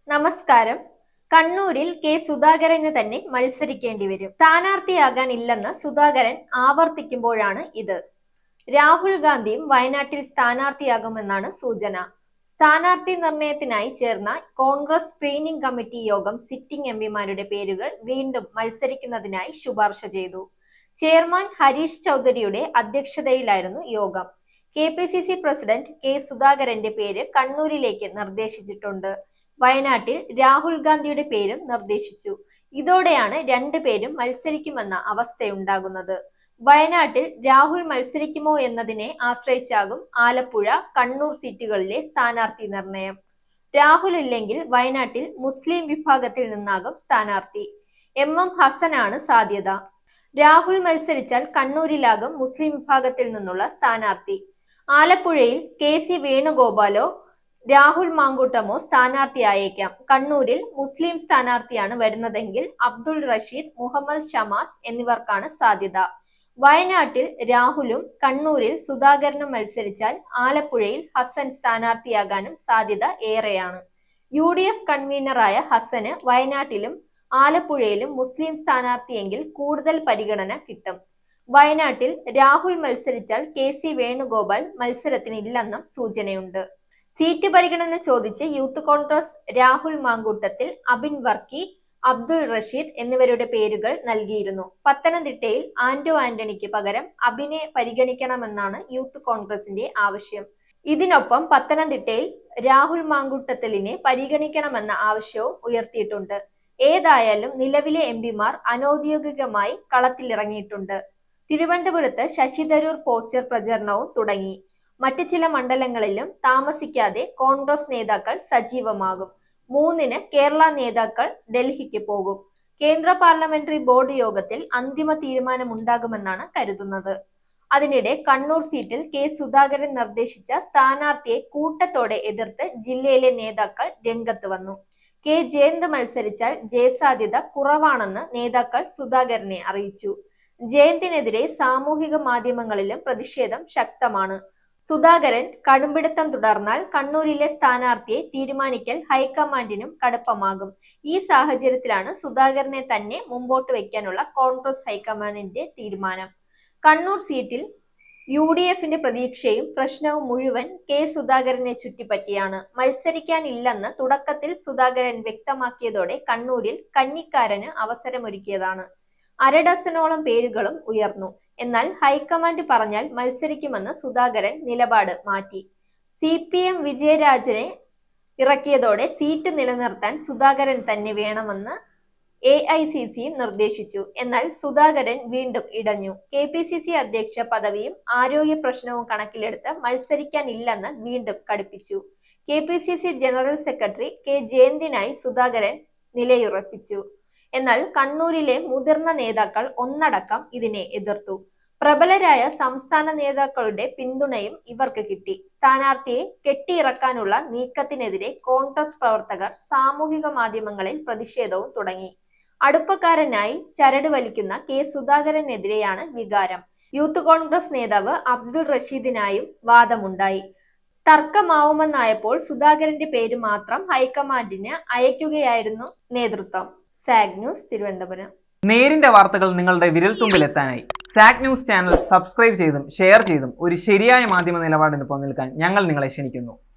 നമസ്കാരം. കണ്ണൂരിൽ കെ സുധാകരന് തന്നെ മത്സരിക്കേണ്ടി വരും. സ്ഥാനാർത്ഥിയാകാനില്ലെന്ന് സുധാകരൻ ആവർത്തിക്കുമ്പോഴാണ് ഇത്. രാഹുൽ ഗാന്ധിയും വയനാട്ടിൽ സ്ഥാനാർത്ഥിയാകുമെന്നാണ് സൂചന. സ്ഥാനാർത്ഥി നിർണയത്തിനായി ചേർന്ന കോൺഗ്രസ് സ്ക്രീനിംഗ് കമ്മിറ്റി യോഗം സിറ്റിംഗ് എംപിമാരുടെ പേരുകൾ വീണ്ടും മത്സരിക്കുന്നതിനായി ശുപാർശ ചെയ്തു. ചെയർമാൻ ഹരീഷ് ചൗധരിയുടെ അധ്യക്ഷതയിലായിരുന്നു യോഗം. KPCC പ്രസിഡന്റ് കെ സുധാകരന്റെ പേര് കണ്ണൂരിലേക്ക് നിർദ്ദേശിച്ചിട്ടുണ്ട്. വയനാട്ടിൽ രാഹുൽ ഗാന്ധിയുടെ പേരും നിർദ്ദേശിച്ചു. ഇതോടെയാണ് രണ്ടുപേരും മത്സരിക്കുമെന്ന അവസ്ഥയുണ്ടാകുന്നത്. വയനാട്ടിൽ രാഹുൽ മത്സരിക്കുമോ എന്നതിനെ ആശ്രയിച്ചാകും ആലപ്പുഴ, കണ്ണൂർ സീറ്റുകളിലെ സ്ഥാനാർത്ഥി നിർണയം. രാഹുൽ ഇല്ലെങ്കിൽ വയനാട്ടിൽ മുസ്ലിം വിഭാഗത്തിൽ നിന്നാകും സ്ഥാനാർത്ഥി. MM ഹസനാണ് സാധ്യത. രാഹുൽ മത്സരിച്ചാൽ കണ്ണൂരിലാകും മുസ്ലിം വിഭാഗത്തിൽ നിന്നുള്ള സ്ഥാനാർത്ഥി. ആലപ്പുഴയിൽ KC വേണുഗോപാലോ രാഹുൽ മാങ്കൂട്ടമോ സ്ഥാനാർത്ഥിയായേക്കാം. കണ്ണൂരിൽ മുസ്ലിം സ്ഥാനാർത്ഥിയാണ് വരുന്നതെങ്കിൽ അബ്ദുൾ റഷീദ്, മുഹമ്മദ് ഷമാസ് എന്നിവർക്കാണ് സാധ്യത. വയനാട്ടിൽ രാഹുലും കണ്ണൂരിൽ സുധാകരനും മത്സരിച്ചാൽ ആലപ്പുഴയിൽ ഹസൻ സ്ഥാനാർത്ഥിയാകാനും സാധ്യത ഏറെയാണ്. UDF കൺവീനറായ ഹസന് വയനാട്ടിലും ആലപ്പുഴയിലും മുസ്ലിം സ്ഥാനാർത്ഥിയെങ്കിൽ കൂടുതൽ പരിഗണന കിട്ടും. വയനാട്ടിൽ രാഹുൽ മത്സരിച്ചാൽ KC വേണുഗോപാൽ മത്സരത്തിനില്ലെന്നും സൂചനയുണ്ട്. സീറ്റ് പരിഗണന ചോദിച്ച് യൂത്ത് കോൺഗ്രസ് രാഹുൽ മാങ്കൂട്ടത്തിൽ, അബിൻ വർക്കി, അബ്ദുൾ റഷീദ് എന്നിവരുടെ പേരുകൾ നൽകിയിരുന്നു. പത്തനംതിട്ടയിൽ ആന്റോ ആന്റണിക്ക് പകരം അബിനെ പരിഗണിക്കണമെന്നാണ് യൂത്ത് കോൺഗ്രസിന്റെ ആവശ്യം. ഇതിനൊപ്പം പത്തനംതിട്ടയിൽ രാഹുൽ മാങ്കൂട്ടത്തിലിനെ പരിഗണിക്കണമെന്ന ആവശ്യവും ഉയർത്തിയിട്ടുണ്ട്. ഏതായാലും നിലവിലെ MPമാർ അനൌദ്യോഗികമായി കളത്തിലിറങ്ങിയിട്ടുണ്ട്. തിരുവനന്തപുരത്ത് ശശി തരൂർ പോസ്റ്റർ പ്രചരണവും തുടങ്ങി. മറ്റ് ചില മണ്ഡലങ്ങളിലും താമസിക്കാതെ കോൺഗ്രസ് നേതാക്കൾ സജീവമാകും. 3-ന് കേരള നേതാക്കൾ ഡൽഹിക്ക് പോകും. കേന്ദ്ര പാർലമെന്ററി ബോർഡ് യോഗത്തിൽ അന്തിമ തീരുമാനമുണ്ടാകുമെന്നാണ് കരുതുന്നത്. അതിനിടെ കണ്ണൂർ സീറ്റിൽ കെ സുധാകരൻ നിർദ്ദേശിച്ച സ്ഥാനാർത്ഥിയെ കൂട്ടത്തോടെ എതിർത്ത് ജില്ലയിലെ നേതാക്കൾ രംഗത്ത് വന്നു. കെ ജയന്ത് മത്സരിച്ചാൽ ജയസാധ്യത കുറവാണെന്ന് നേതാക്കൾ സുധാകരനെ അറിയിച്ചു. ജയന്തിനെതിരെ സാമൂഹിക മാധ്യമങ്ങളിലും പ്രതിഷേധം ശക്തമാണ്. സുധാകരൻ കടുംപിടുത്തം തുടർന്നാൽ കണ്ണൂരിലെ സ്ഥാനാർത്ഥിയെ തീരുമാനിക്കൽ ഹൈക്കമാൻഡിനും കടുപ്പമാകും. ഈ സാഹചര്യത്തിലാണ് സുധാകരനെ തന്നെ മുമ്പോട്ട് വയ്ക്കാനുള്ള കോൺഗ്രസ് ഹൈക്കമാൻഡിന്റെ തീരുമാനം. കണ്ണൂർ സീറ്റിൽ UDFന്റെ പ്രതീക്ഷയും പ്രശ്നവും മുഴുവൻ കെ സുധാകരനെ ചുറ്റിപ്പറ്റിയാണ്. മത്സരിക്കാനില്ലെന്ന് തുടക്കത്തിൽ സുധാകരൻ വ്യക്തമാക്കിയതോടെ കണ്ണൂരിൽ കന്നിക്കാരന് അവസരമൊരുക്കിയതാണ്. അരഡസനോളം പേരുകളും ഉയർന്നു. എന്നാൽ ഹൈക്കമാൻഡ് പറഞ്ഞാൽ മത്സരിക്കുമെന്ന് സുധാകരൻ നിലപാട് മാറ്റി. CPM വിജയരാജനെ ഇറക്കിയതോടെ സീറ്റ് നിലനിർത്താൻ സുധാകരൻ തന്നെ വേണമെന്ന് AICC നിർദ്ദേശിച്ചു. എന്നാൽ സുധാകരൻ വീണ്ടും ഇടഞ്ഞു. KPCC അധ്യക്ഷ പദവിയും ആരോഗ്യ പ്രശ്നവും കണക്കിലെടുത്ത് മത്സരിക്കാനില്ലെന്ന് വീണ്ടും കടുപ്പിച്ചു. KPCC ജനറൽ സെക്രട്ടറി കെ ജയന്തിനായി സുധാകരൻ നിലയുറപ്പിച്ചു. എന്നാൽ കണ്ണൂരിലെ മുതിർന്ന നേതാക്കൾ ഒന്നടക്കം ഇതിനെ എതിർത്തു. പ്രബലരായ സംസ്ഥാന നേതാക്കളുടെ പിന്തുണയും ഇവർക്ക് കിട്ടി. സ്ഥാനാർത്ഥിയെ കെട്ടിയിറക്കാനുള്ള നീക്കത്തിനെതിരെ കോൺഗ്രസ് പ്രവർത്തകർ സാമൂഹിക മാധ്യമങ്ങളിൽ പ്രതിഷേധവും തുടങ്ങി. അടുപ്പക്കാരനായി ചരട് വലിക്കുന്ന കെ സുധാകരനെതിരെയാണ് വികാരം. യൂത്ത് കോൺഗ്രസ് നേതാവ് അബ്ദുൾ റഷീദിനായും വാദമുണ്ടായി. തർക്കമാവുമെന്നായപ്പോൾ സുധാകരന്റെ പേര് മാത്രം ഹൈക്കമാൻഡിന് അയക്കുകയായിരുന്നു നേതൃത്വം. Zag news, Thiruvananthapuram. നേരിന്റെ വാർത്തകൾ നിങ്ങളുടെ വിരൽത്തുമ്പിൽ എത്താനായി സാഗ് ന്യൂസ് ചാനൽ സബ്സ്ക്രൈബ് ചെയ്തും ഷെയർ ചെയ്തും ഒരു ശരിയായ മാധ്യമ നിലപാടിന് നിൽക്കാൻ ഞങ്ങൾ നിങ്ങളെ ക്ഷണിക്കുന്നു.